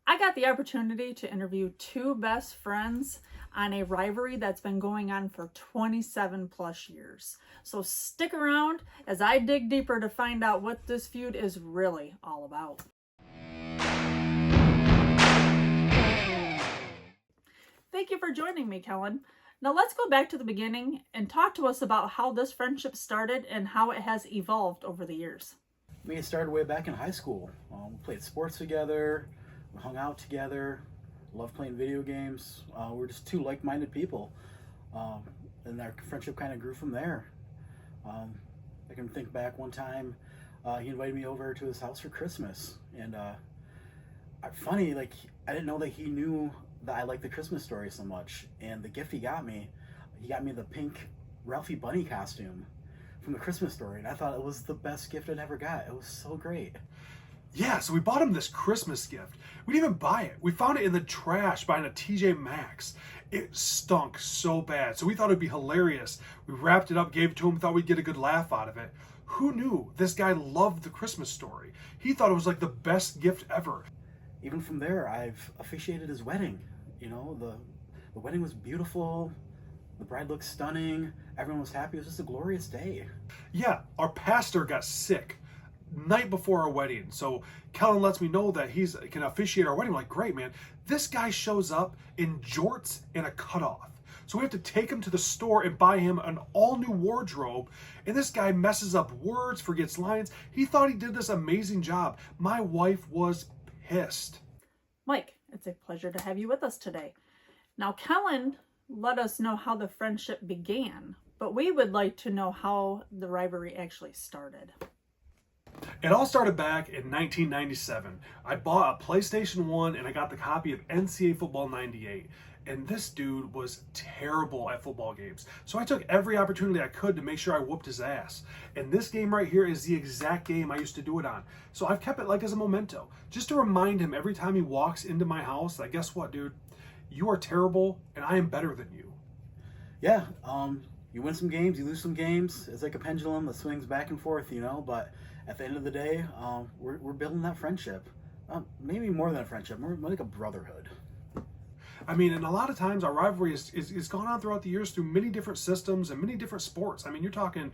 I got the opportunity to interview two best friends on a rivalry that's been going on for 27 plus years. So stick around as I dig deeper to find out what this feud is really all about. Thank you for joining me, Kellen. Now let's go back to the beginning and talk to us about how this friendship started and how it has evolved over the years. It started way back in high school. We played sports together, we hung out together, loved playing video games. We're just two like-minded people, and our friendship kind of grew from there. I can think back one time, he invited me over to his house for Christmas, and funny, like I didn't know that he knew that I liked the Christmas Story so much. And the gift he got me the pink Ralphie Bunny costume from the Christmas Story, and I thought it was the best gift I'd ever got. It was so great. Yeah, so we bought him this Christmas gift. We didn't even buy it. We found it in the trash behind a TJ Maxx. It stunk so bad, so we thought it'd be hilarious. We wrapped it up, gave it to him, thought we'd get a good laugh out of it. Who knew this guy loved the Christmas Story? He thought it was like the best gift ever. Even from there, I've officiated his wedding. You know, the wedding was beautiful. The bride looked stunning. Everyone was happy. It was just a glorious day. Yeah, our pastor got sick night before our wedding. So Kellen lets me know that he can officiate our wedding. I'm like, great, man. This guy shows up in jorts and a cutoff. So we have to take him to the store and buy him an all-new wardrobe. And this guy messes up words, forgets lines. He thought he did this amazing job. My wife was pissed. Mike, it's a pleasure to have you with us today. Now, Kellen let us know how the friendship began, but we would like to know how the rivalry actually started. It all started back in 1997. I bought a PlayStation 1 and I got the copy of NCAA Football 98. And this dude was terrible at football games. So I took every opportunity I could to make sure I whooped his ass. And this game right here is the exact game I used to do it on. So I've kept it like as a memento, just to remind him every time he walks into my house that, guess what, dude? You are terrible and I am better than you. Yeah, you win some games, you lose some games. It's like a pendulum that swings back and forth, you know, but at the end of the day, we're building that friendship. Maybe more than a friendship, more like a brotherhood. I mean, and a lot of times our rivalry is gone on throughout the years through many different systems and many different sports. I mean, you're talking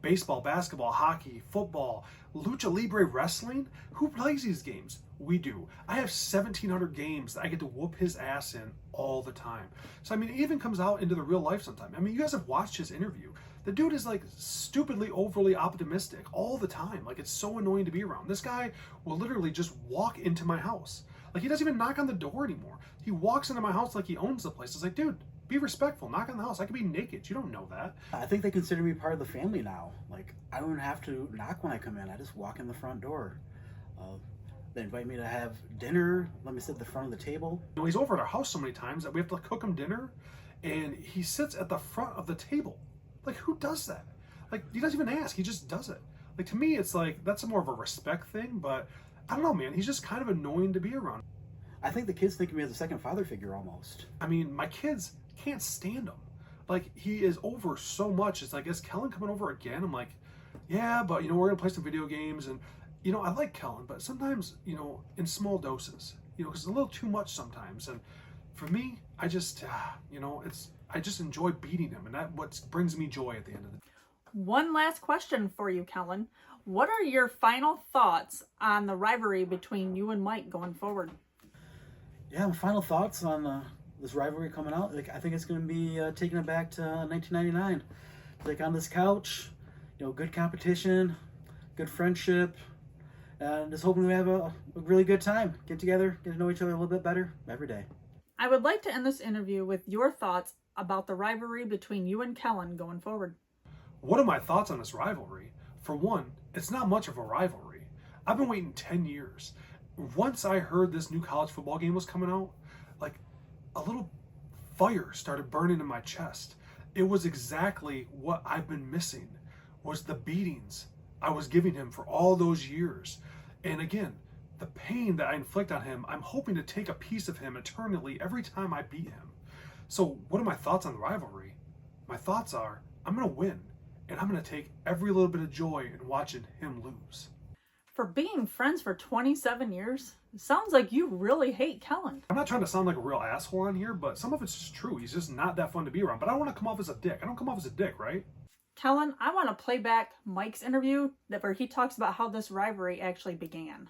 baseball, basketball, hockey, football, lucha libre wrestling. Who plays these games? We do. I have 1,700 games that I get to whoop his ass in all the time. So, I mean, it even comes out into the real life sometime. I mean, you guys have watched his interview. The dude is like stupidly overly optimistic all the time. Like, it's so annoying to be around. This guy will literally just walk into my house. Like, he doesn't even knock on the door anymore. He walks into my house like he owns the place. It's like, dude, be respectful. Knock on the house. I could be naked. You don't know that. I think they consider me part of the family now. Like, I don't have to knock when I come in. I just walk in the front door. They invite me to have dinner. Let me sit at the front of the table. You know, he's over at our house so many times that we have to cook him dinner, and he sits at the front of the table. Like, who does that? Like, he doesn't even ask. He just does it. Like, to me, it's like, that's more of a respect thing, but I don't know, man. He's just kind of annoying to be around. I think the kids think of me as a second father figure almost. I mean, my kids can't stand him. Like, he is over so much. It's like, is Kellen coming over again? I'm like, yeah, but, you know, we're going to play some video games. And, you know, I like Kellen, but sometimes, you know, in small doses, you know, because it's a little too much sometimes. And for me, I just, you know, I just enjoy beating him. And that's what brings me joy at the end of the day. One last question for you, Kellen. What are your final thoughts on the rivalry between you and Mike going forward? Yeah, my final thoughts on this rivalry coming out. Like, I think it's going to be taking it back to 1999. Like, on this couch, you know, good competition, good friendship, and just hoping we have a really good time. Get together, get to know each other a little bit better every day. I would like to end this interview with your thoughts about the rivalry between you and Kellen going forward. What are my thoughts on this rivalry? For one, it's not much of a rivalry. I've been waiting 10 years. Once I heard this new college football game was coming out, like, a little fire started burning in my chest. It was exactly what I've been missing, was the beatings I was giving him for all those years. And again, the pain that I inflict on him, I'm hoping to take a piece of him eternally every time I beat him. So what are my thoughts on the rivalry? My thoughts are, I'm going to win, and I'm going to take every little bit of joy in watching him lose. For being friends for 27 years, it sounds like you really hate Kellen. I'm not trying to sound like a real asshole on here, but some of it's just true. He's just not that fun to be around. But I don't want to come off as a dick. I don't come off as a dick, right? Kellen, I want to play back Mike's interview where he talks about how this rivalry actually began.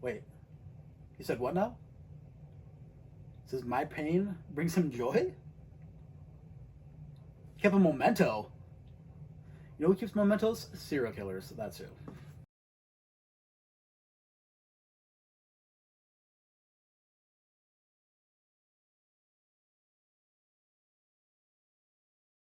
Wait, he said what now? Says my pain brings him joy? He kept a memento. You know who keeps mementos? Serial killers, that's who.